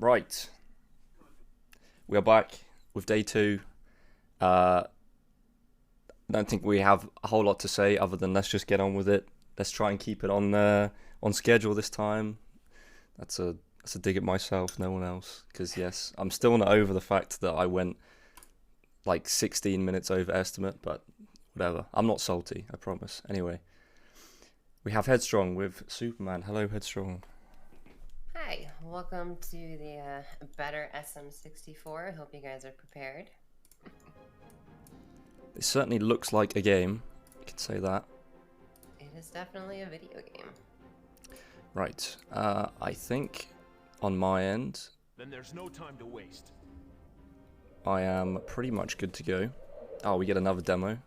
Right, we are back with day two. I don't think we have a whole lot to say other than let's just get on with it. Let's try and keep it on schedule this time. That's a dig at myself, no one else. Because yes, I'm still not over the fact that I went like 16 minutes over estimate, but whatever. I'm not salty, I promise. Anyway, we have Headstrong with Superman. Hello, Headstrong. Hi, welcome to the better SM64. I hope you guys are prepared. It certainly looks like a game. I can say that. It is definitely a video game. Right. I think on my end, Then there's no time to waste. I am pretty much good to go. Oh, we get another demo.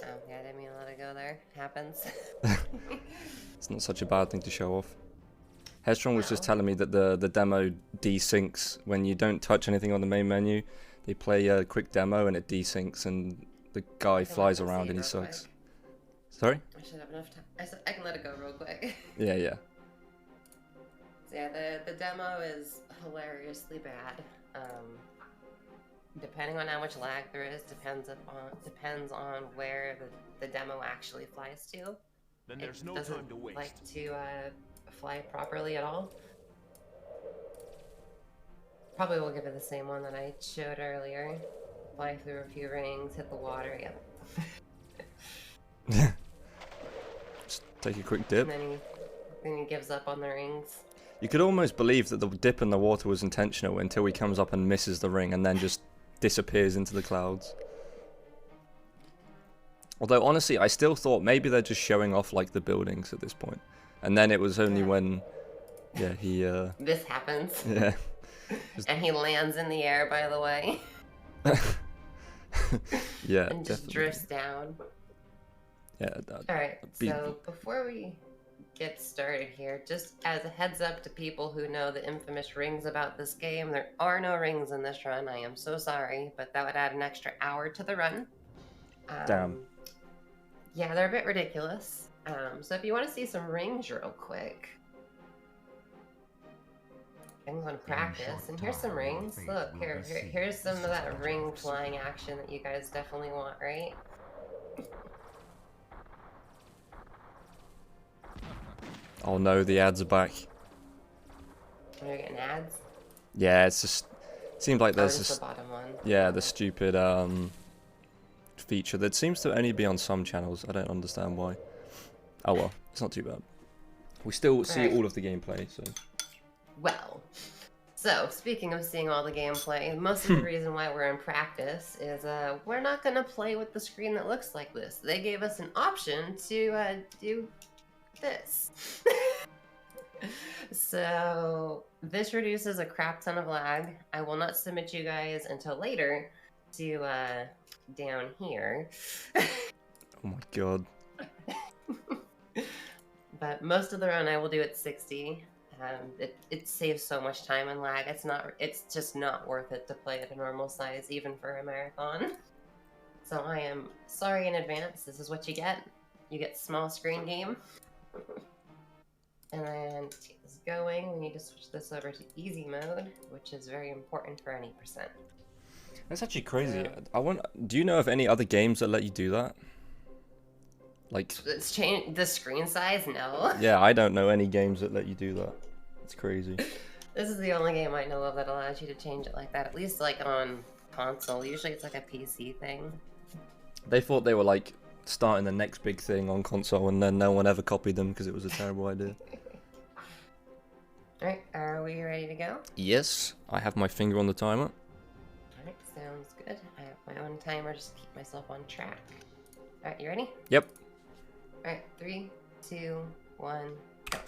Oh, yeah, I didn't mean to let it go there. Happens. It's not such a bad thing to show off. Headstrong was just No. telling me that the demo desyncs when you don't touch anything on the main menu. They play a quick demo and it desyncs and the guy flies let it around and he save real sucks. quick. Sorry? I should have enough time. I can let it go real quick. Yeah. So yeah, the demo is hilariously bad. Depending on how much lag there is, depends on where the demo actually flies to. Then there's no doesn't time to waste. like to fly properly at all. Probably will give it the same one that I showed earlier. Fly through a few rings, hit the water, yep. Just take a quick dip. And then he gives up on the rings. You could almost believe that the dip in the water was intentional until he comes up and misses the ring and then just disappears into the clouds. Although honestly, I still thought maybe they're just showing off like the buildings at this point. And then it was only when, yeah, he, This happens. yeah. And he lands in the air, by the way. Yeah, And just definitely. drifts down. Yeah, Alright, be- so before we get started here, just as a heads up to people who know the infamous rings about this game, there are no rings in this run. I am so sorry, but that would add an extra hour to the run. Damn. Yeah, they're a bit ridiculous. So if you want to see some rings real quick, I'm going to practice. And here's some rings. Look, here's some of that ring flying action that you guys definitely want, right? Oh no, the ads are back. And you're getting ads. Yeah, it's just seems like Oh, there's just this, the bottom one. yeah, the stupid feature that seems to only be on some channels. I don't understand why. Oh well, it's not too bad. We still see Right. all of the gameplay, so Well, so speaking of seeing all the gameplay, most of the reason why we're in practice is we're not going to play with the screen that looks like this. They gave us an option to do this. So this reduces a crap ton of lag. I will not submit you guys until later to down here. oh my god. But most of the run I will do at 60. It saves so much time and lag. It's just not worth it to play at a normal size, even for a marathon. So I am sorry in advance. This is what you get. You get small screen game. And then to get this going, we need to switch this over to easy mode, which is very important for any percent. That's actually crazy. Yeah. Do you know of any other games that let you do that? Like, It's changed the screen size. No. yeah, I don't know any games that let you do that. It's crazy. This is the only game I know of that allows you to change it like that. At least like on console. Usually it's like a PC thing. They thought they were like starting the next big thing on console, and then no one ever copied them because it was a terrible idea. Alright, are we ready to go? Yes, I have my finger on the timer. Alright, sounds good. I have my own timer just to keep myself on track. Alright, you ready? Yep. Alright, 3, 2, 1, go.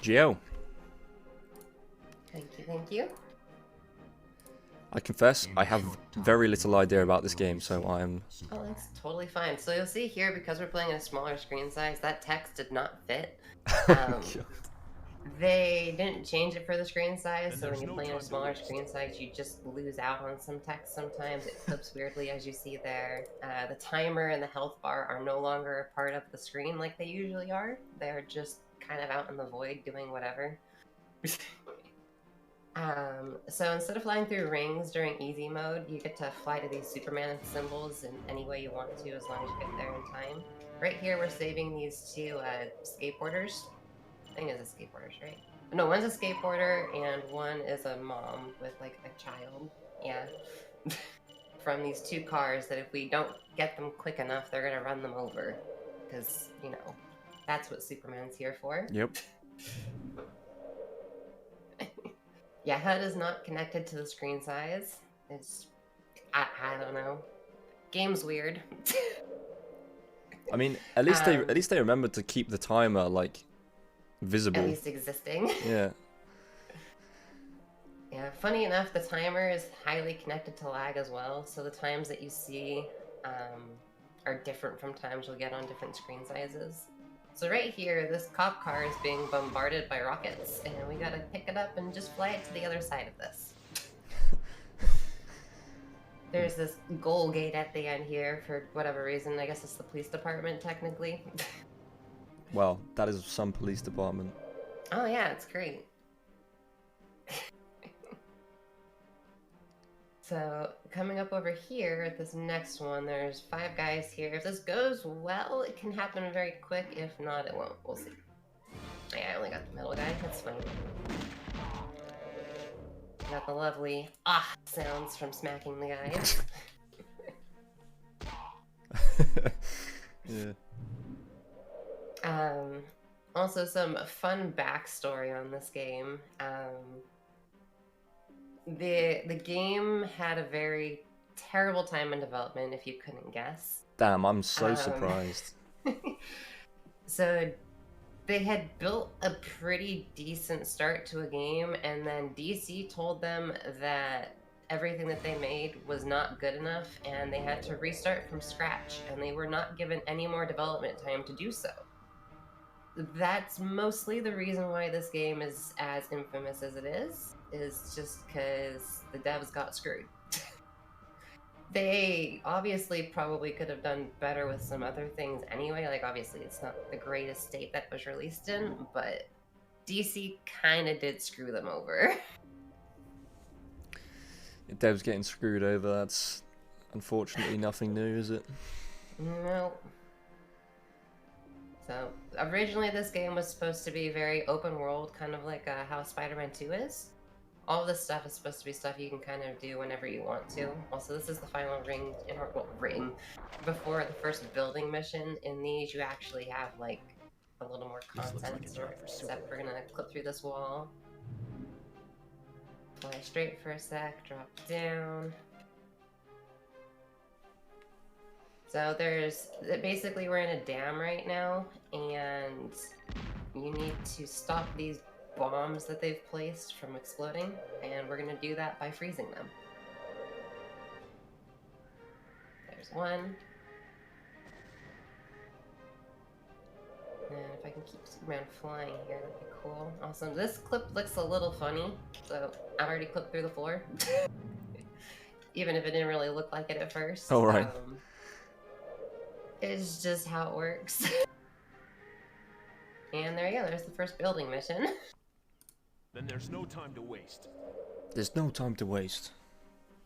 GL. Thank you. I confess, I have very little idea about this game, so I am... Oh, that's totally fine. So you'll see here, because we're playing at a smaller screen size, that text did not fit. They didn't change it for the screen size, so when you play in a smaller screen size, you just lose out on some text sometimes. It flips weirdly, as you see there. The timer and the health bar are no longer a part of the screen like they usually are. They're just kind of out in the void doing whatever. So instead of flying through rings during easy mode, you get to fly to these Superman symbols in any way you want to, as long as you get there in time. Right here, we're saving these two skateboarders. I think it's a skateboarders, right? No, one's a skateboarder and one is a mom with like a child. Yeah. From these two cars that if we don't get them quick enough, they're gonna run them over. Because, you know, that's what Superman's here for. Yep. Yeah, HUD is not connected to the screen size. It's, I don't know. Game's weird. I mean, at least they remembered to keep the timer like visible. At least existing. Yeah. Yeah, funny enough, the timer is highly connected to lag as well, so the times that you see are different from times you'll get on different screen sizes. So right here, this cop car is being bombarded by rockets, and we gotta pick it up and just fly it to the other side of this. There's this goal gate at the end here for whatever reason. I guess it's the police department, technically. Well, that is some police department. Oh yeah, it's great. So, coming up over here at this next one, there's 5 guys here. If this goes well, it can happen very quick. If not, it won't. We'll see. Yeah, I only got the middle guy. That's fine. Got the lovely sounds from smacking the guys. Yeah. Also, some fun backstory on this game. The game had a very terrible time in development, if you couldn't guess. Damn, I'm so surprised. So they had built a pretty decent start to a game, and then DC told them that everything that they made was not good enough, and they had to restart from scratch, and they were not given any more development time to do so. That's mostly the reason why this game is as infamous as it is just because the devs got screwed. They obviously probably could have done better with some other things anyway. Like, obviously, it's not the greatest state that was released in, but DC kind of did screw them over. Dev's getting screwed over. That's unfortunately nothing new, is it? No. So, originally this game was supposed to be very open world, kind of like how Spider-Man 2 is. All this stuff is supposed to be stuff you can kind of do whenever you want to. Also, this is the final ring, before the first building mission. In these, you actually have, like, a little more content, except we're gonna clip through this wall. Fly straight for a sec, drop down. So basically we're in a dam right now, and you need to stop these bombs that they've placed from exploding, and we're gonna do that by freezing them. There's one. And if I can keep Superman flying here, that'd be cool. Awesome. This clip looks a little funny, so I already clipped through the floor. Even if it didn't really look like it at first. Oh, right. It's just how it works. And there you go, there's the first building mission. Then there's no time to waste. There's no time to waste.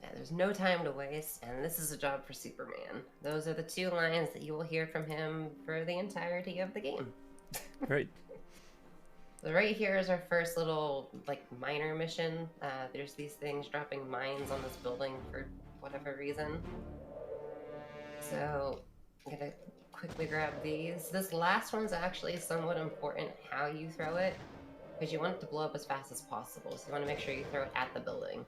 Yeah, there's no time to waste, and this is a job for Superman. Those are the 2 lines that you will hear from him for the entirety of the game. Great. So right here is our first little, like, minor mission. There's these things dropping mines on this building for whatever reason. So I'm gonna quickly grab these. This last one's actually somewhat important how you throw it, because you want it to blow up as fast as possible. So you want to make sure you throw it at the building,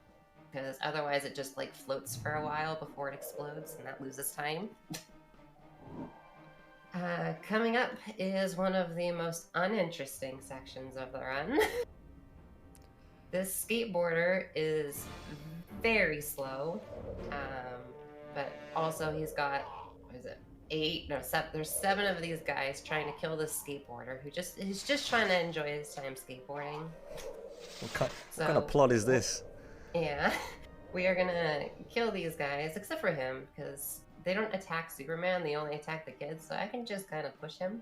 because otherwise it just like floats for a while before it explodes, and that loses time. Coming up is one of the most uninteresting sections of the run. This skateboarder is very slow, but also he's got, what is it, 7, there's 7 of these guys trying to kill this skateboarder who's just trying to enjoy his time skateboarding. What kind of plot is this? Yeah, we are gonna kill these guys, except for him, because they don't attack Superman, they only attack the kids, so I can just kind of push him.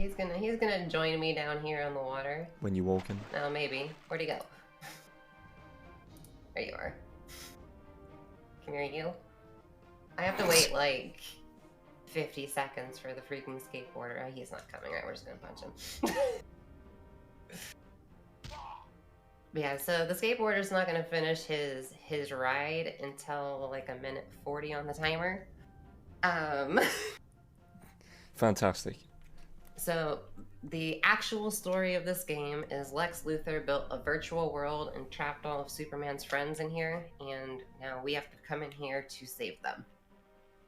he's gonna join me down here on the water. When you walk in. No, maybe. Where'd he go? There you are. Come here, you. I have to wait like 50 seconds for the freaking skateboarder. Oh, he's not coming, right? We're just gonna punch him. But yeah, so the skateboarder's not gonna finish his ride until like a minute 40 on the timer. Fantastic. So the actual story of this game is Lex Luthor built a virtual world and trapped all of Superman's friends in here, and now we have to come in here to save them.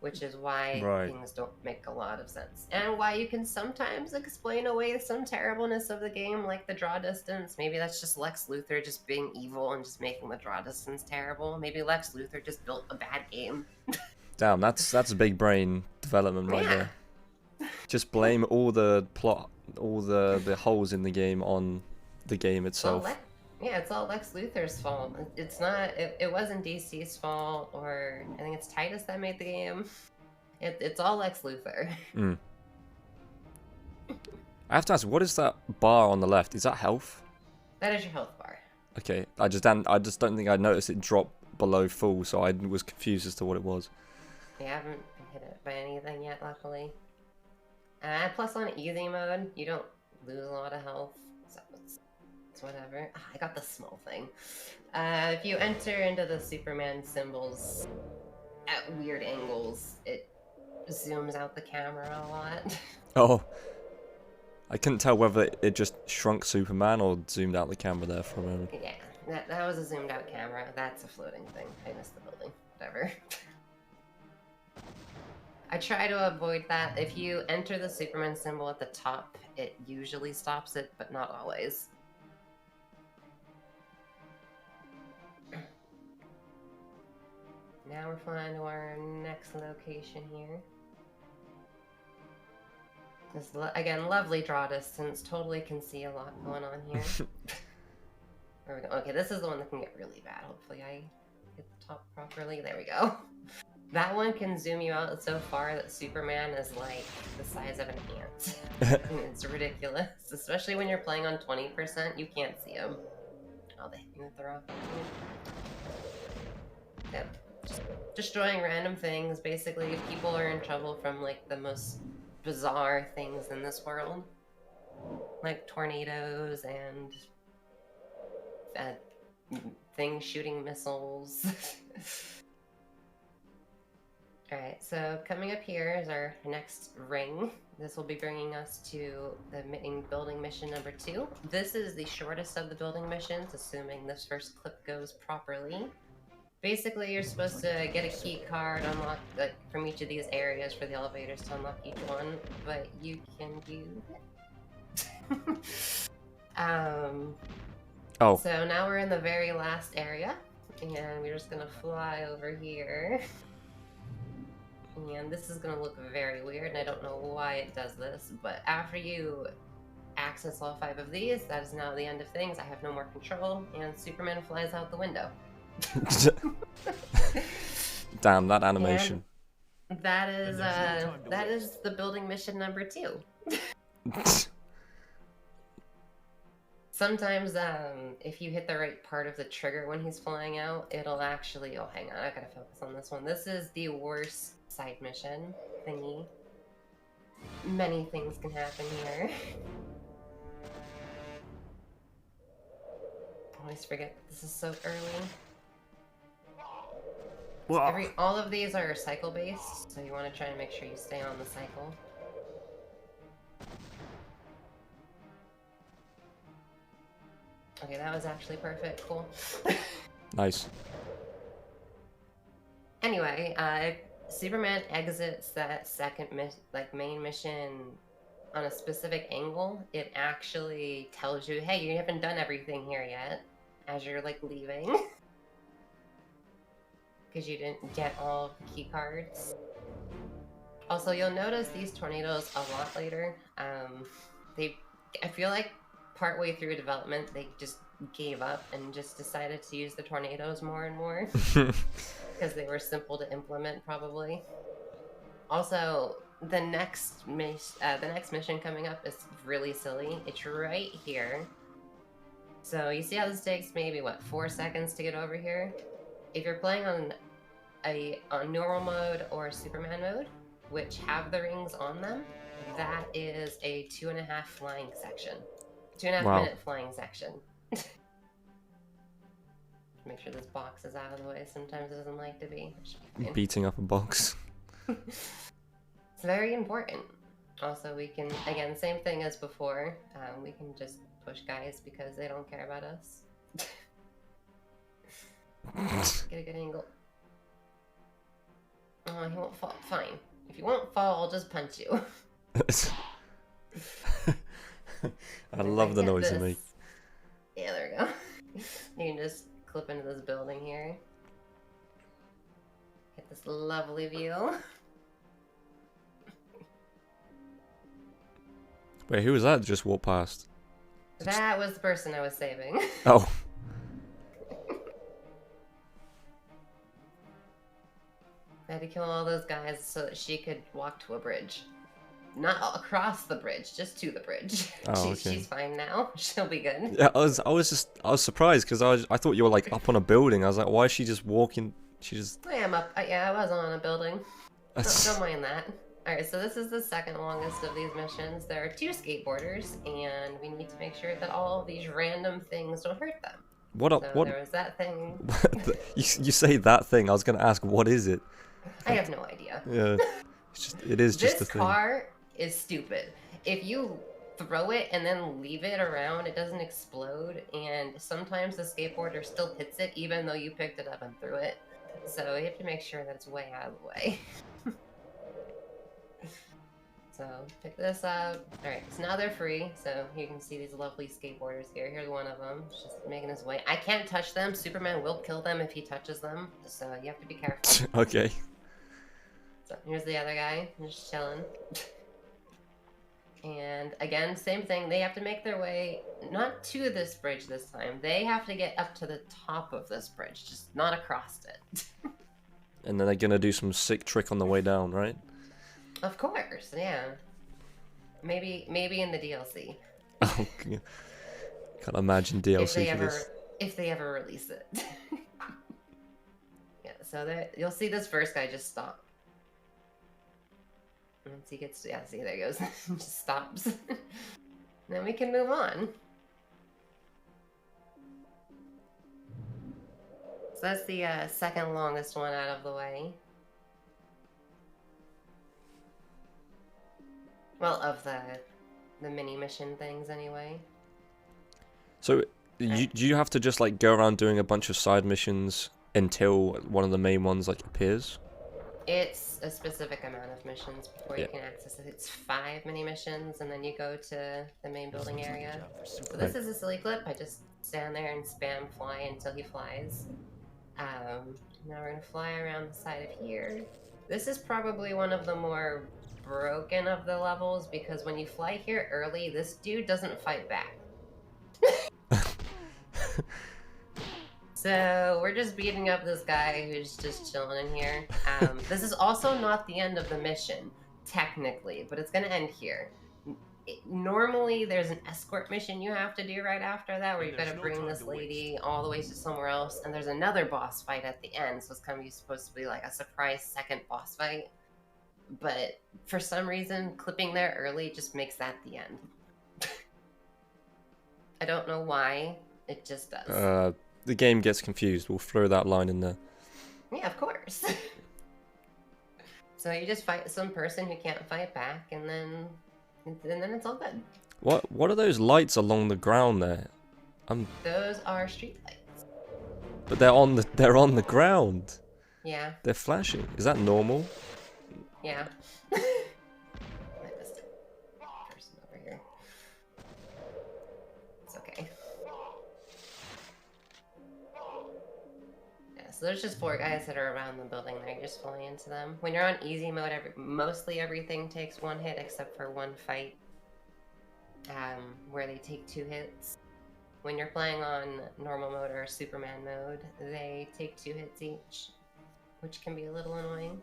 Which is why things don't make a lot of sense. And why you can sometimes explain away some terribleness of the game, like the draw distance. Maybe that's just Lex Luthor just being evil and just making the draw distance terrible. Maybe Lex Luthor just built a bad game. Damn, that's a big brain development right there. Just blame all the plot, all the holes in the game on the game itself. Yeah, it's all Lex Luthor's fault. It's not. It wasn't DC's fault, or I think it's Titus that made the game. It's all Lex Luthor. Mm. I have to ask, what is that bar on the left? Is that health? That is your health bar. Okay, I just don't think I noticed it drop below full, so I was confused as to what it was. You haven't been hit it by anything yet, luckily. Plus on easy mode, you don't lose a lot of health, so it's whatever. I got the small thing. If you enter into the Superman symbols at weird angles, it zooms out the camera a lot. Oh. I couldn't tell whether it just shrunk Superman or zoomed out the camera there for a moment. Yeah, that was a zoomed out camera. That's a floating thing. I missed the building. Whatever. I try to avoid that. If you enter the Superman symbol at the top, it usually stops it, but not always. Now we're flying to our next location here. This, again, lovely draw distance. Totally can see a lot going on here. There we go. Okay, this is the one that can get really bad. Hopefully I hit the top properly. There we go. That one can zoom you out so far that Superman is like the size of an ant. And it's ridiculous. Especially when you're playing on 20%, you can't see him. Oh, they hit me with the rock. Yep. Just destroying random things. Basically, people are in trouble from like the most bizarre things in this world. Like tornadoes and things shooting missiles. Alright, so coming up here is our next ring. This will be bringing us to the main building mission number 2. This is the shortest of the building missions, assuming this first clip goes properly. Basically, you're supposed to get a key card unlock from each of these areas for the elevators to unlock each one, but you can do it. Oh. So now we're in the very last area, and we're just gonna fly over here. And this is going to look very weird, and I don't know why it does this, but after you access all 5 of these, that is now the end of things. I have no more control, and Superman flies out the window. Damn, that animation. And that is the building mission number 2. Sometimes, if you hit the right part of the trigger when he's flying out, it'll actually... Oh, hang on, I gotta focus on this one. This is the worst side mission thingy. Many things can happen here. I always forget this is so early. Whoa. All of these are cycle-based, so you want to try and make sure you stay on the cycle. Okay, that was actually perfect. Cool. Nice. Anyway, Superman exits that second main mission on a specific angle. It actually tells you, hey, you haven't done everything here yet, as you're like leaving. Because you didn't get all of the key cards. Also, you'll notice these tornadoes a lot later. I feel like partway through development, they just gave up and just decided to use the tornadoes more and more. Because they were simple to implement, probably. Also, the next mission coming up is really silly. It's right here. So you see how this takes maybe what 4 seconds to get over here? If you're playing on normal mode or Superman mode, which have the rings on them, that is a 2.5 flying section. 2.5 Wow. minute flying section. Make sure this box is out of the way. Sometimes it doesn't like to be. It should be fine. Beating up a box. It's very important. Also, we can, again, same thing as before. We can just push guys because they don't care about us. Get a good angle. Oh, he won't fall. Fine. If you won't fall, I'll just punch you. I love the noise you make. Yeah, there we go. You can just clip into this building here. Get this lovely view. Wait, who was that that just walked past? That was the person I was saving. Oh. I had to kill all those guys so that she could walk to a bridge. Not across the bridge, just to the bridge. Oh, okay. She's fine now. She'll be good. Yeah, I was surprised because I thought you were like up on a building. I was like, why is she just walking? She just. I am up. Yeah, I was on a building. Don't mind that. Alright, so this is the second longest of these missions. There are 2 skateboarders, and we need to make sure that all of these random things don't hurt them. What up? So What? there was that thing. you say that thing. I was gonna ask, what is it? I have no idea. Yeah, it is just a This thing. car is stupid. If you throw it and then leave it around, it doesn't explode, and sometimes the skateboarder still hits it even though you picked it up and threw it. So you have to make sure that it's way out of the way. So pick this up. Alright, so now they're free, so you can see these lovely skateboarders here. Here's one of them, just making his way. I can't touch them. Superman will kill them if he touches them, so you have to be careful. Okay. So here's the other guy, just chilling. And again, same thing. They have to make their way, not to this bridge this time. They have to get up to the top of this bridge, just not across it. And then they're gonna do some sick trick on the way down, right? Of course, yeah. Maybe in the DLC. Oh, can't imagine DLC for this. If they ever release it. Yeah, so you'll see this first guy just stop. Once he gets to, yeah, see, there he goes. Just stops. Then we can move on. So that's the second longest one out of the way. Well, of the mini mission things anyway. So, do you have to just like go around doing a bunch of side missions until one of the main ones like appears? It's a specific amount of missions before you can access it. It's 5 mini missions, and then you go to the main building area. So this is a silly clip. I just stand there and spam fly until he flies. Now we're gonna fly around the side of here. This is probably one of the more broken of the levels because when you fly here early, this dude doesn't fight back. So we're just beating up this guy who's just chilling in here. This is also not the end of the mission, technically, but it's gonna end here. Normally, there's an escort mission you have to do right after that, where you've got to bring this lady all the way to somewhere else, and there's another boss fight at the end, so it's kind of supposed to be like a surprise second boss fight. But for some reason, clipping there early just makes that the end. I don't know why, it just does. The game gets confused. We'll throw that line in there. Yeah, of course. So you just fight some person who can't fight back, and then it's all good. What are those lights along the ground there? Those are street lights. But they're on the ground. Yeah. They're flashing. Is that normal? Yeah. I missed a person over here. It's okay. Yeah, so there's just 4 guys that are around the building there. You just fly into them. When you're on easy mode, mostly everything takes 1 hit except for 1 fight, where they take 2 hits. When you're playing on normal mode or Superman mode, they take 2 hits each, which can be a little annoying.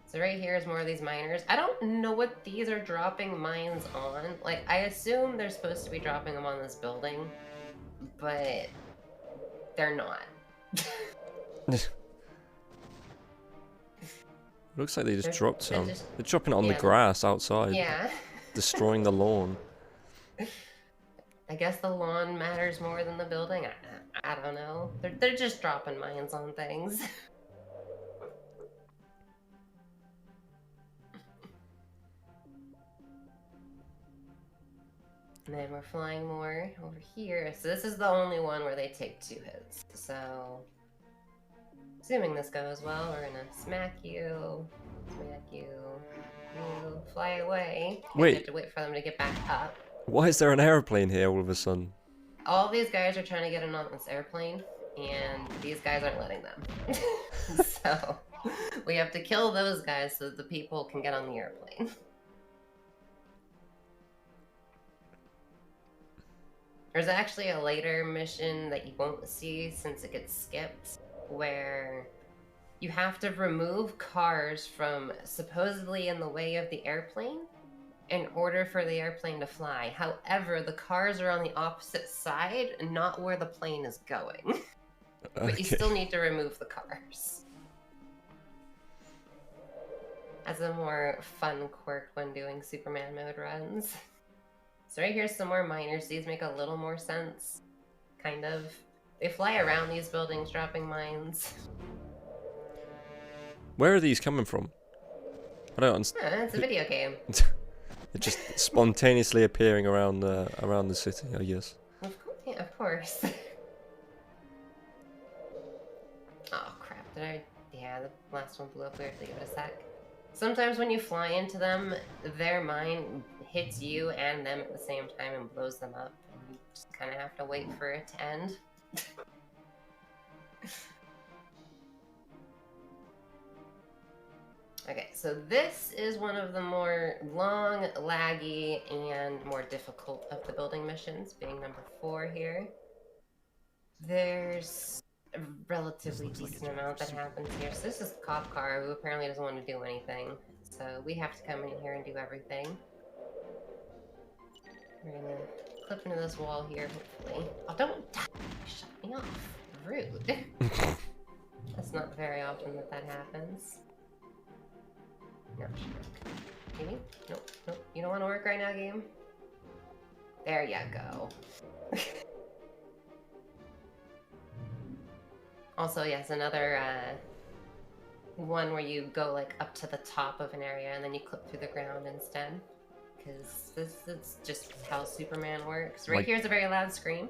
So right here is more of these miners. I don't know what these are dropping mines on. Like, I assume they're supposed to be dropping them on this building, but they're not. Looks like they just dropped some. They're dropping it on the yeah, grass outside, yeah. destroying the lawn. I guess the lawn matters more than the building. I don't know. They're just dropping mines on things. And then we're flying more over here. So this is the only one where they take 2 hits. So, assuming this goes well, we're gonna smack you, you fly away. Wait. You have to wait for them to get back up. Why is there an airplane here all of a sudden? All these guys are trying to get in on this airplane, and these guys aren't letting them. So, we have to kill those guys so that the people can get on the airplane. There's actually a later mission that you won't see since it gets skipped, where you have to remove cars from supposedly in the way of the airplane in order for the airplane to fly. However, the cars are on the opposite side, not where the plane is going. But you still need to remove the cars. As a more fun quirk when doing Superman mode runs. So right here's some more miners. These make a little more sense. Kind of. They fly around these buildings dropping mines. Where are these coming from? I don't understand. It's a video game. They're just spontaneously appearing around the city, I guess. Of course. Oh crap, yeah, the last one blew up weirdly. Give it a sec. Sometimes when you fly into them, their mine hits you and them at the same time and blows them up. And you just kind of have to wait for it to end. Okay, so this is one of the more long, laggy, and more difficult of the building missions, being number 4 here. There's a relatively decent amount that happens here. So this is a cop car who apparently doesn't want to do anything. So we have to come in here and do everything. We're gonna clip into this wall here, hopefully. Oh, don't die! Shut me off. Rude. That's not very often that happens. No. Maybe? Nope, nope. You don't want to work right now, game? There you go. Also, yes, another one where you go like up to the top of an area and then you clip through the ground instead. Because this is just how Superman works. Right here's a very loud scream.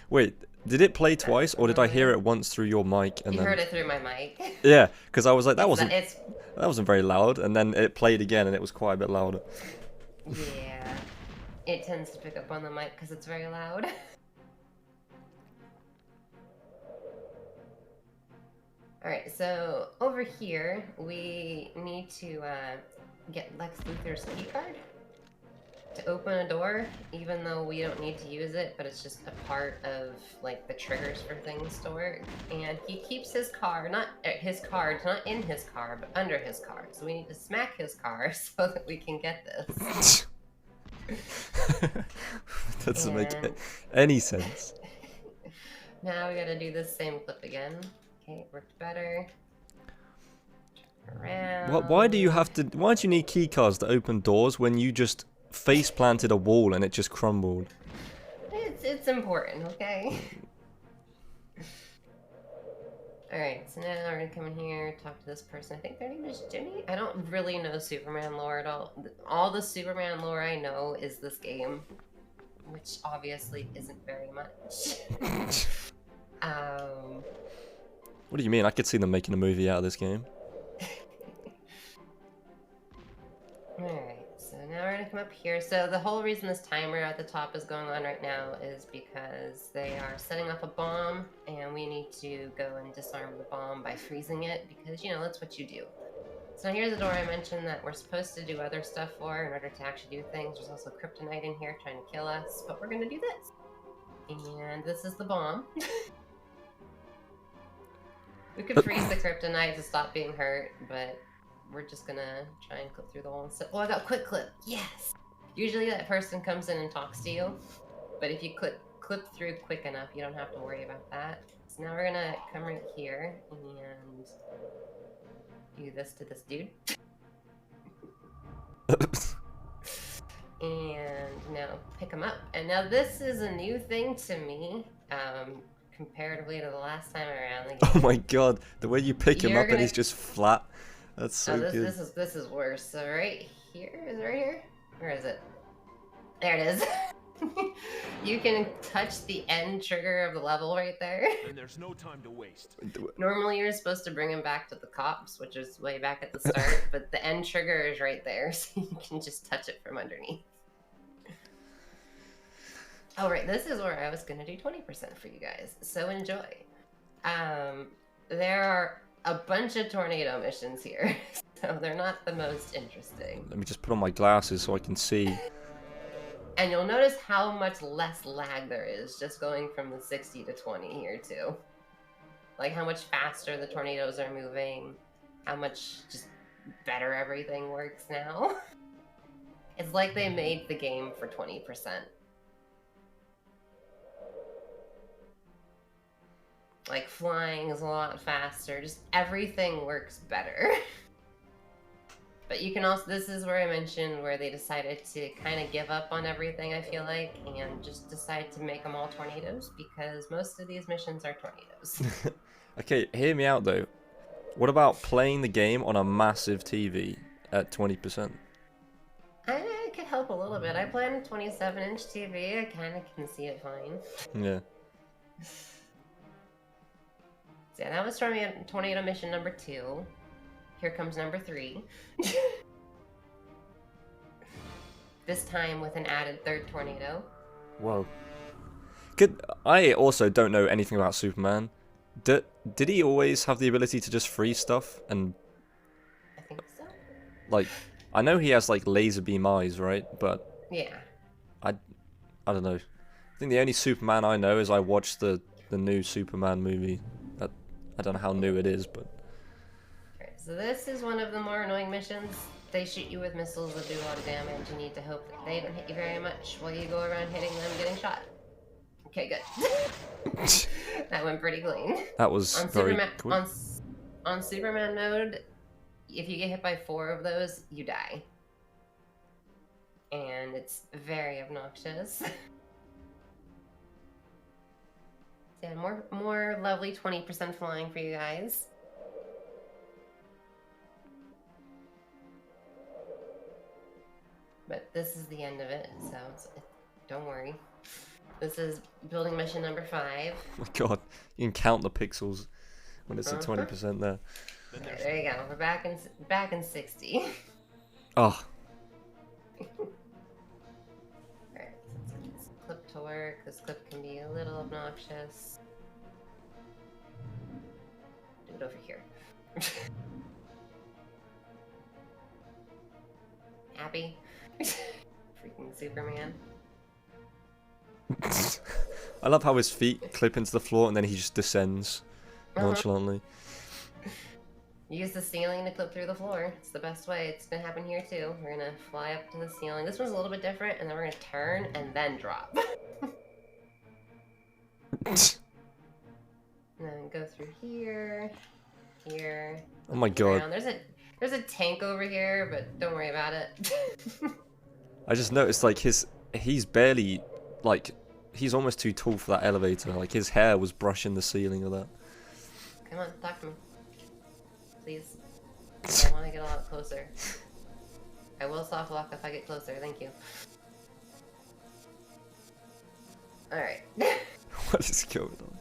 Wait, did it play twice, or did I hear it once through your mic? And you then... heard it through my mic. Yeah, because I was like, that wasn't very loud, and then it played again, and it was quite a bit louder. Yeah, it tends to pick up on the mic because it's very loud. Alright, so over here, we need to get Lex Luthor's keycard to open a door, even though we don't need to use it, but it's just a part of like the triggers for things to work. And he keeps his car, not his cards, not in his car, but under his car. So we need to smack his car so that we can get this. That doesn't make any sense. Now we gotta do this same clip again. Okay, it worked better. Around. Why do you have to? Why do you need key cards to open doors when you just face planted a wall and it just crumbled? It's important, okay? Alright, so now we're gonna come in here, talk to this person. I think their name is Jimmy? I don't really know Superman lore at all. All the Superman lore I know is this game, which obviously isn't very much. What do you mean? I could see them making a movie out of this game. Alright, so now we're gonna come up here. So the whole reason this timer at the top is going on right now is because they are setting off a bomb, and we need to go and disarm the bomb by freezing it, because, you know, that's what you do. So here's the door I mentioned that we're supposed to do other stuff for in order to actually do things. There's also kryptonite in here trying to kill us, but we're gonna do this. And this is the bomb. We could freeze the kryptonite to stop being hurt, but we're just gonna try and clip through the wall instead. Oh, I got quick clip. Yes. Usually that person comes in and talks to you, but if you clip through quick enough, you don't have to worry about that. So now we're gonna come right here and do this to this dude. And now pick him up. And now this is a new thing to me, comparatively to the last time around the game. Oh my god, the way you pick him up and he's just flat. That's so good. This is worse. So right here, is it right here? Where is it? There it is. You can touch the end trigger of the level right there. And there's no time to waste. Normally you're supposed to bring him back to the cops, which is way back at the start, but the end trigger is right there, so you can just touch it from underneath. Oh, right, this is where I was going to do 20% for you guys, so enjoy. There are a bunch of tornado missions here, so they're not the most interesting. Let me just put on my glasses so I can see. And you'll notice how much less lag there is just going from the 60 to 20 here too. Like how much faster the tornadoes are moving, how much just better everything works now. It's like they made the game for 20%. Like flying is a lot faster, just everything works better. But you can also, this is where I mentioned where they decided to kind of give up on everything, I feel like, and just decide to make them all tornadoes, because most of these missions are tornadoes. Okay, hear me out though. What about playing the game on a massive TV at 20%? I could help a little bit. I play on a 27-inch TV. I kind of can see it fine. Yeah. So yeah, that was tornado mission number 2. Here comes number 3. This time with an added 3rd tornado. Whoa. Good. I also don't know anything about Superman. Did he always have the ability to just freeze stuff? And I think so. like, I know he has like laser beam eyes, right? But yeah, I don't know. I think the only Superman I know is I watched the new Superman movie. I don't know how new it is, but. So this is one of the more annoying missions. They shoot you with missiles that do a lot of damage. You need to hope that they don't hit you very much while you go around hitting them getting shot. Okay, good. That went pretty clean. That was on very Superman, cool. on Superman mode, if you get hit by 4 of those, you die. And it's very obnoxious. Yeah, more lovely 20% flying for you guys. But this is the end of it, so don't worry. This is building mission number 5. Oh my god, you can count the pixels when it's at 20% there. Right, there you go. We're back in 60. Oh. Alright, let's get this clip to work. This clip can be a little obnoxious. Do it over here. Happy? Freaking Superman. I love how his feet clip into the floor and then he just descends nonchalantly. Use the ceiling to clip through the floor. It's the best way. It's gonna happen here too. We're gonna fly up to the ceiling. This one's a little bit different, and then we're gonna turn and then drop. And then go through here, here. Oh my god. Around. There's a tank over here, but don't worry about it. I just noticed like he's barely like he's almost too tall for that elevator. Like his hair was brushing the ceiling of that. Come on, talk to me. Please. I want to get a lot closer. I will soft lock if I get closer, thank you. Alright. What is going on?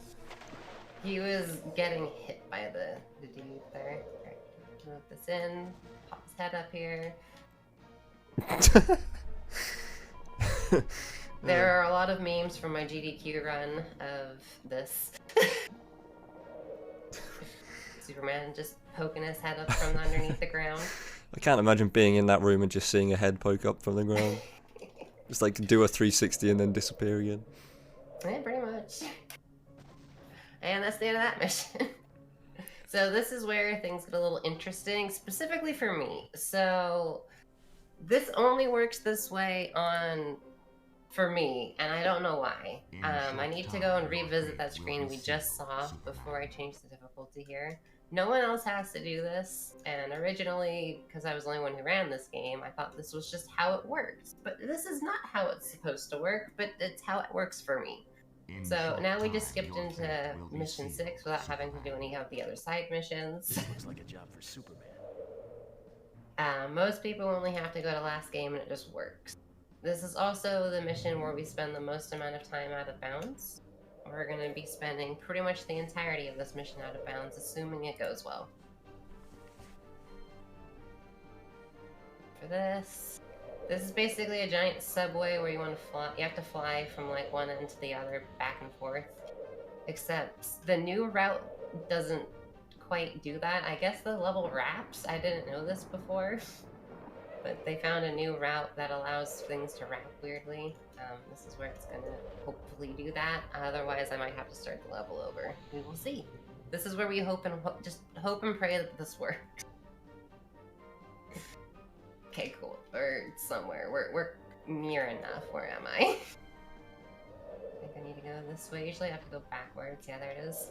He was getting hit by the dude there. Alright, move this in, pop his head up here. There are a lot of memes from my GDQ run of this. Superman just poking his head up from underneath the ground. I can't imagine being in that room and just seeing a head poke up from the ground. Just like do a 360 and then disappear again. Yeah, pretty much. And that's the end of that mission. So this is where things get a little interesting, specifically for me. So this only works this way for me, and I don't know why. I need to go and revisit that screen we just saw before I change the difficulty here. No one else has to do this, and originally, because I was the only one who ran this game, I thought this was just how it works. But this is not how it's supposed to work, but it's how it works for me. So now we just skipped into mission 6 without having to do any of the other side missions. This looks like a job for Superman. Most people only have to go to last game and it just works. This is also the mission where we spend the most amount of time out of bounds. We're going to be spending pretty much the entirety of this mission out of bounds, assuming it goes well. For this is basically a giant subway where you want to fly. You have to fly from like one end to the other, back and forth. Except the new route doesn't quite do that. I guess the level wraps. I didn't know this before. But they found a new route that allows things to wrap weirdly. This is where it's gonna hopefully do that. Otherwise, I might have to start the level over. We will see. This is where we just hope and pray that this works. Okay, cool. We're somewhere. We're near enough. Where am I? I think I need to go this way. Usually I have to go backwards. Yeah, there it is.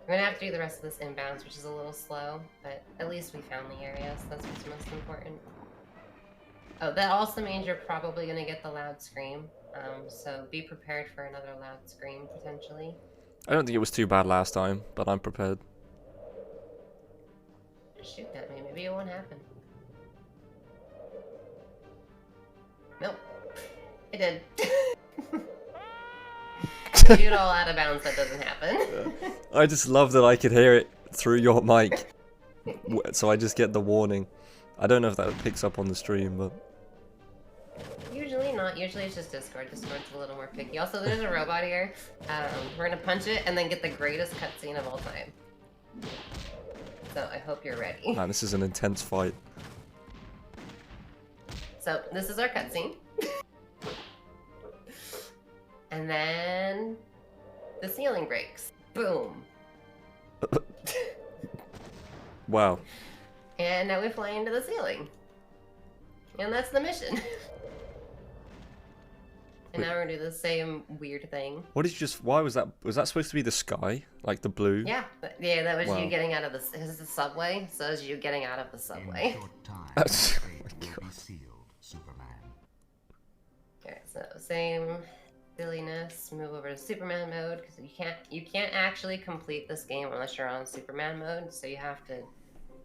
We're gonna have to do the rest of this inbounds, which is a little slow, but at least we found the area, so that's what's most important. Oh, that also means you're probably gonna get the loud scream, so be prepared for another loud scream, potentially. I don't think it was too bad last time, but I'm prepared. Shoot at me, maybe it won't happen. Nope. It did. Shoot all out of bounds, that doesn't happen. I just love that I could hear it through your mic, so I just get the warning. I don't know if that picks up on the stream, but... Usually not. Usually it's just Discord. Discord's a little more picky. Also, there's a robot here. We're gonna punch it and then get the greatest cutscene of all time. So I hope you're ready. Man, this is an intense fight. So this is our cutscene. And then the ceiling breaks. Boom. Wow. And now we fly into the ceiling. And that's the mission. And now we're gonna do the same weird thing. What did you just... Why was that... Was that supposed to be the sky? Like the blue? Yeah, yeah, that was Wow. you getting out of the... This is the subway, so it's you getting out of the subway. In short time, That's- your oh my fate will be God. sealed, Superman. Okay, so same silliness. Move over to Superman mode because you can't actually complete this game unless you're on Superman mode. So you have to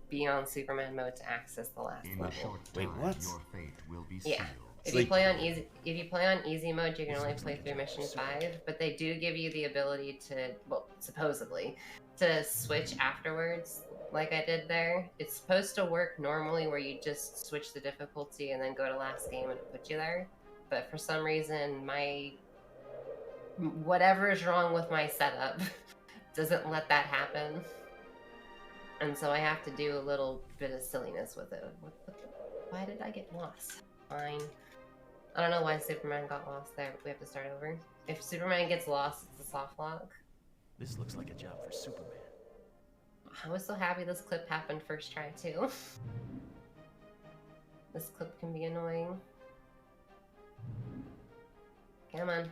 be on Superman mode to access the last In a level. short Wait, time, what? your fate will be Yeah. sealed. If So you play on easy mode, you can only play through mission 5, but they do give you the ability to, well, supposedly, to switch afterwards, like I did there. It's supposed to work normally where you just switch the difficulty and then go to last game and put you there. But for some reason, whatever is wrong with my setup doesn't let that happen. And so I have to do a little bit of silliness with it. Why did I get lost? Fine. I don't know why Superman got lost there, but we have to start over. If Superman gets lost, it's a soft lock. This looks like a job for Superman. I was so happy this clip happened first try, too. This clip can be annoying. Come on.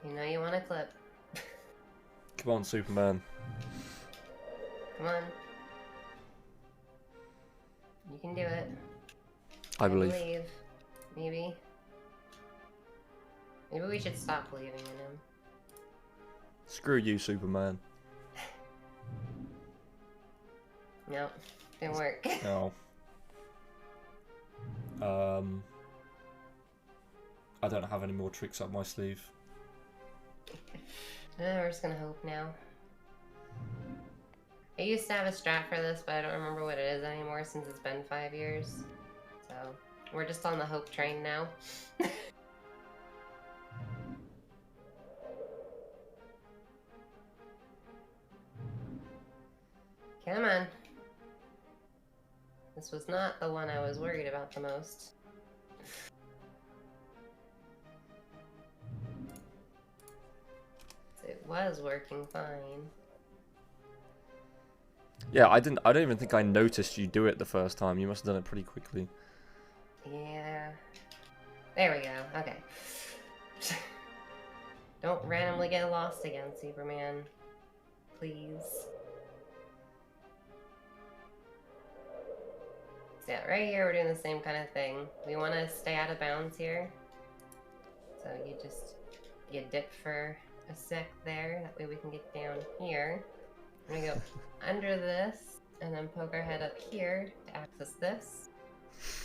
You know you want a clip. Come on, Superman. Come on. You can do it. I believe. Maybe. Maybe we should stop believing in him. Screw you, Superman. Nope. Didn't work. No. I don't have any more tricks up my sleeve. We're just gonna hope now. I used to have a strat for this, but I don't remember what it is anymore since it's been 5 years. So, we're just on the hope train now. Come on. This was not the one I was worried about the most. was working fine. Yeah, I don't even think I noticed you do it the first time. You must have done it pretty quickly. Yeah. There we go. Okay. Don't randomly get lost again, Superman. Please. So yeah, right here we're doing the same kind of thing. We want to stay out of bounds here. So you dip for a sec there. That way we can get down here. I'm gonna go under this and then poke our head up here to access this.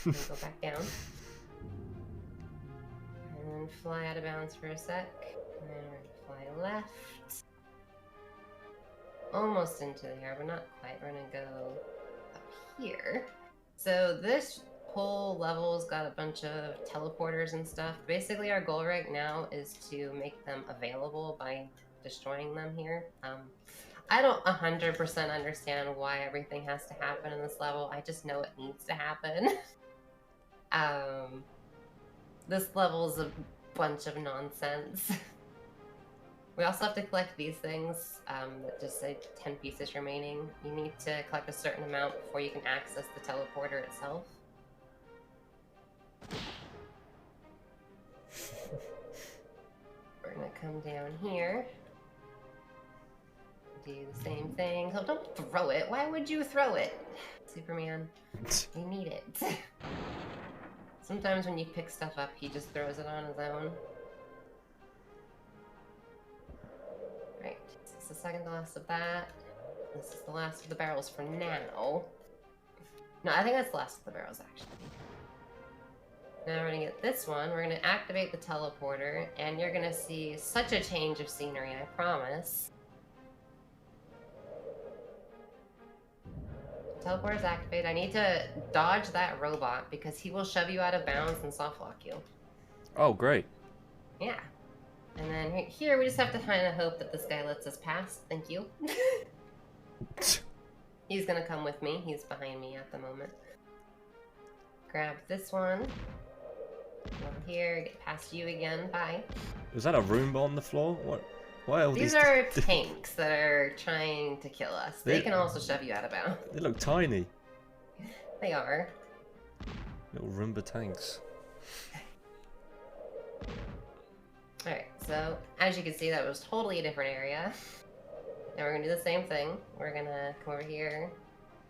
And go back down. And then fly out of bounds for a sec. And then we're gonna fly left. Almost into there, but not quite. We're gonna go up here. So this whole level's got a bunch of teleporters and stuff. Basically our goal right now is to make them available by destroying them here. I don't 100% understand why everything has to happen in this level. I just know it needs to happen. This level's a bunch of nonsense. We also have to collect these things that just say 10 pieces remaining. You need to collect a certain amount before you can access the teleporter itself. We're gonna come down here. Do the same thing. Oh, don't throw it. Why would you throw it? Superman, you need it. Sometimes when you pick stuff up, he just throws it on his own. Right, this is the second to last of that. This is the last of the barrels for now. No, I think that's the last of the barrels, actually. Now we're gonna get this one. We're gonna activate the teleporter, and you're gonna see such a change of scenery, I promise. Teleporter's activated. I need to dodge that robot because he will shove you out of bounds and soft lock you. Oh, great. Yeah. And then here we just have to kind of hope that this guy lets us pass. Thank you. He's gonna come with me. He's behind me at the moment. Grab this one. Over here, get past you again. Bye. Is that a Roomba on the floor? What? Why are These are tanks that are trying to kill us. They can also shove you out of bounds. They look tiny. They are. Little Roomba tanks. Alright, so as you can see, that was totally a different area. Now we're gonna do the same thing. We're gonna come over here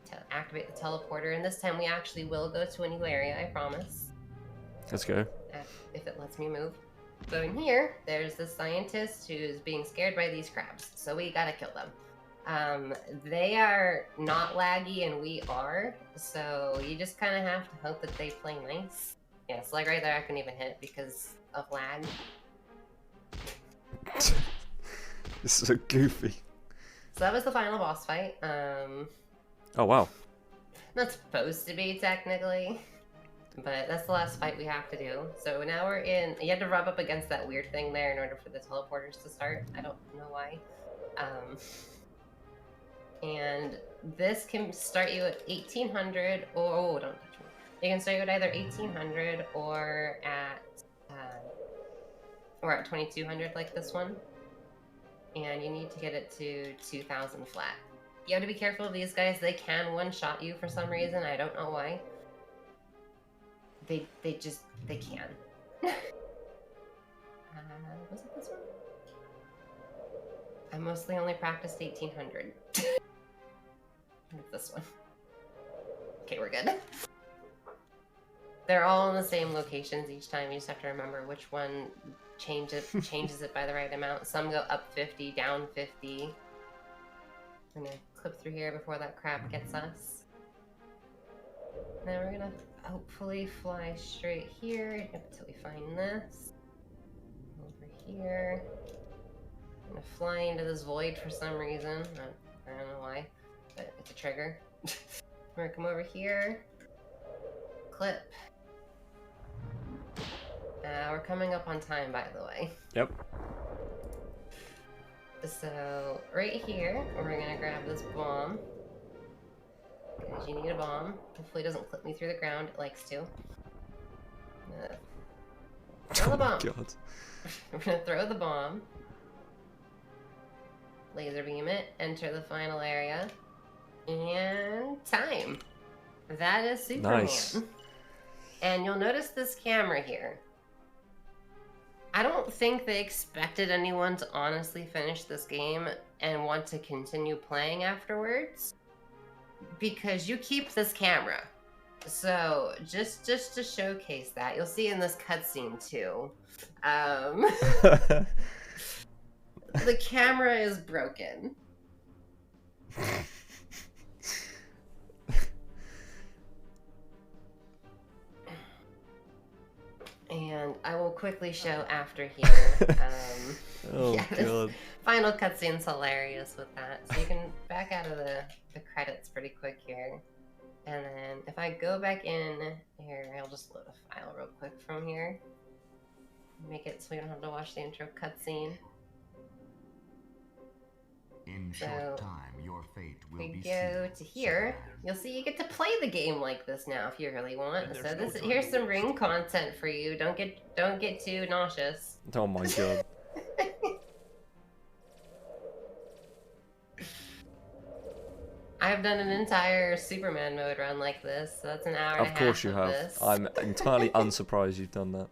to activate the teleporter, and this time we actually will go to a new area, I promise. Let's go. If it lets me move. So in here, there's this scientist who's being scared by these crabs, so we gotta kill them. They are not laggy, and we are, so you just kind of have to hope that they play nice. Yeah, so like right there I couldn't even hit because of lag. This is so goofy. So that was the final boss fight. Oh, wow. Not supposed to be, technically. But that's the last fight we have to do. So now we're in... You had to rub up against that weird thing there in order for the teleporters to start. I don't know why. And this can start you at 1800 or... Oh, don't touch me. You can start you at either 1800 or at 2200 like this one. And you need to get it to 2000 flat. You have to be careful of these guys. They can one-shot you for some reason. I don't know why. They can. Was it this one? I mostly only practiced 1800. This one. Okay, we're good. They're all in the same locations each time. You just have to remember which one changes it by the right amount. Some go up 50, down 50. I'm gonna clip through here before that crab gets us. Now we're gonna hopefully fly straight here until we find this. Over here. I'm gonna fly into this void for some reason. I don't know why, but it's a trigger. We're gonna come over here. Clip. We're coming up on time, by the way. Yep. So, right here, we're gonna grab this bomb. Because you need a bomb. Hopefully it doesn't clip me through the ground. It likes to. Throw the bomb. God. We're gonna throw the bomb. laser beam it, enter the final area, and time. That is Superman. Nice. And you'll notice this camera here. I don't think they expected anyone to honestly finish this game and want to continue playing afterwards, because you keep this camera. So just to showcase that, you'll see in this cutscene too. The camera is broken. And I will quickly show after here. Oh, yeah, God. Final cutscene's hilarious with that. So you can back out of the credits pretty quick here. And then if I go back in here, I'll just load a file real quick from here. Make it so we don't have to watch the intro cutscene. In So, short time, your fate will We be go sealed, to here. Superman. You'll see you get to play the game like this now if you really want. And So there's no this time here's to some waste. ring content for you. Don't get too nauseous. Oh my God. I've done an entire Superman mode run like this, so that's an hour and a Of half course you of have. this. I'm entirely unsurprised you've done that.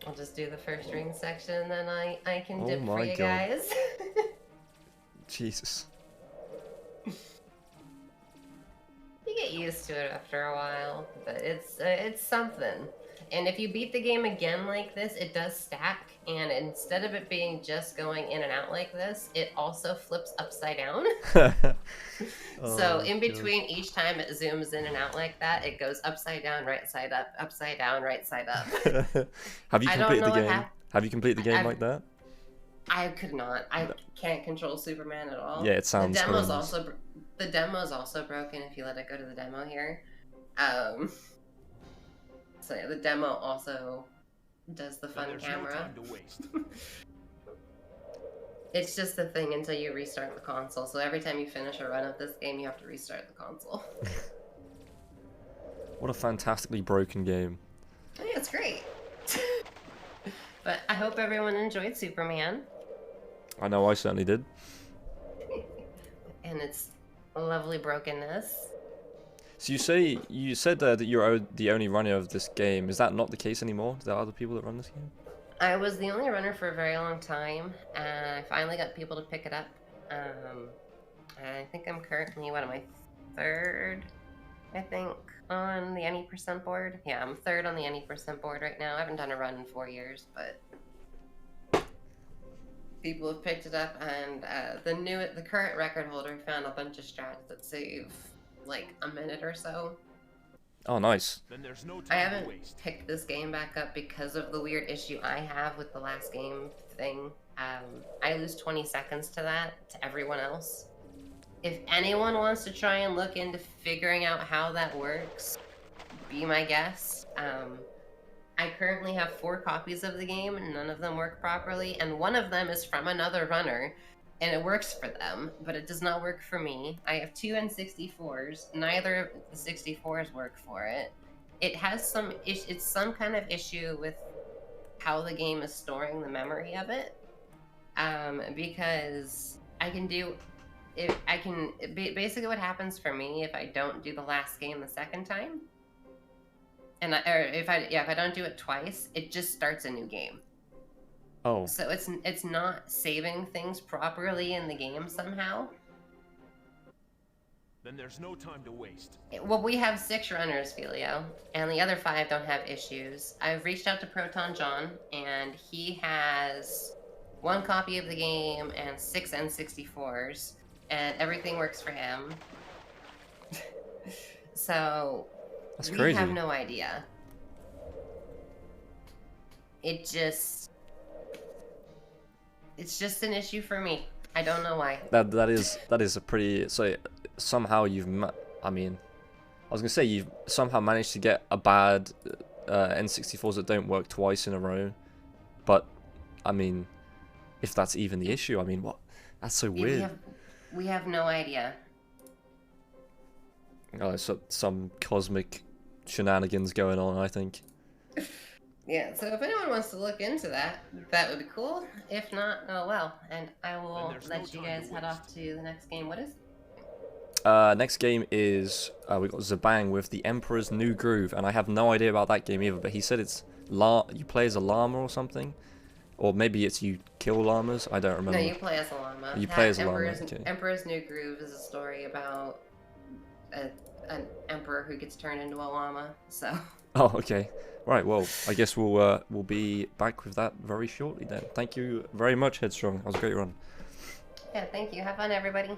I'll just do the first ring section, and then I can Oh dip for my you God. guys. Jesus. You get used to it after a while, but it's something. And if you beat the game again like this, it does stack, and instead of it being just going in and out like this, it also flips upside down. So Oh, in God. between each time it zooms in and out like that, it goes upside down, right side up, upside down, right side up. Have you I don't completed know the what game? Have you completed the game I've- like that? I could not. I can't control Superman at all. Yeah, it sounds the demo's horrendous. the demo's also broken if you let it go to the demo here. So yeah, the demo also does the Then fun there's camera. no time to waste. It's just a thing until you restart the console. So every time you finish a run of this game, you have to restart the console. What a fantastically broken game. I think it's great. But I hope everyone enjoyed Superman. I know I certainly did. And its lovely brokenness. So you said that you're the only runner of this game. Is that not the case anymore? Are there other people that run this game? I was the only runner for a very long time, and I finally got people to pick it up. I think I'm currently, what am I, third, I think, on the any percent board? Yeah, I'm third on the any percent board right now. I haven't done a run in 4 years, but people have picked it up, and the current record holder found a bunch of strats that save like a minute or so. Oh, nice. Then there's no I time to haven't waste. picked this game back up because of the weird issue I have with the last game thing. I lose 20 seconds to that, to everyone else. If anyone wants to try and look into figuring out how that works, be my guest. I currently have 4 copies of the game, and none of them work properly, and one of them is from another runner, and it works for them, but it does not work for me. I have 2 N64s. Neither of the 64s work for it. It has it's some kind of issue with how the game is storing the memory of it. Because basically what happens for me if I don't do the last game the second time, and if I don't do it twice, it just starts a new game. Oh, So it's not saving things properly in the game somehow. Then there's no time to waste. Well, we have 6 runners, Filio, and the other 5 don't have issues. I've reached out to Proton John, and he has 1 copy of the game and 6 N64s, and everything works for him. So that's we crazy. have no idea. It's just an issue for me. I don't know why. That is a pretty. So somehow I mean, I was gonna say you've somehow managed to get a bad N64s that don't work twice in a row, but I mean, if that's even the issue, I mean, what? That's so weird. We have no idea. Oh, so some cosmic shenanigans going on, I think. Yeah, so if anyone wants to look into that, that would be cool. If not, oh well. And I will there's let no you time to guys head off waste. to the next game. What is it? Next game is we got Zabang with the Emperor's New Groove, and I have no idea about that game either. But he said it's you play as a llama or something, or maybe it's you kill llamas. I don't remember. No, you play as a llama. You That play as a llama. Emperor's, Okay. Emperor's New Groove is a story about an emperor who gets turned into a llama. So. Oh, okay. Right. Well, I guess we'll be back with that very shortly then. Thank you very much, Headstrong. That was a great run. Yeah, thank you. Have fun, everybody.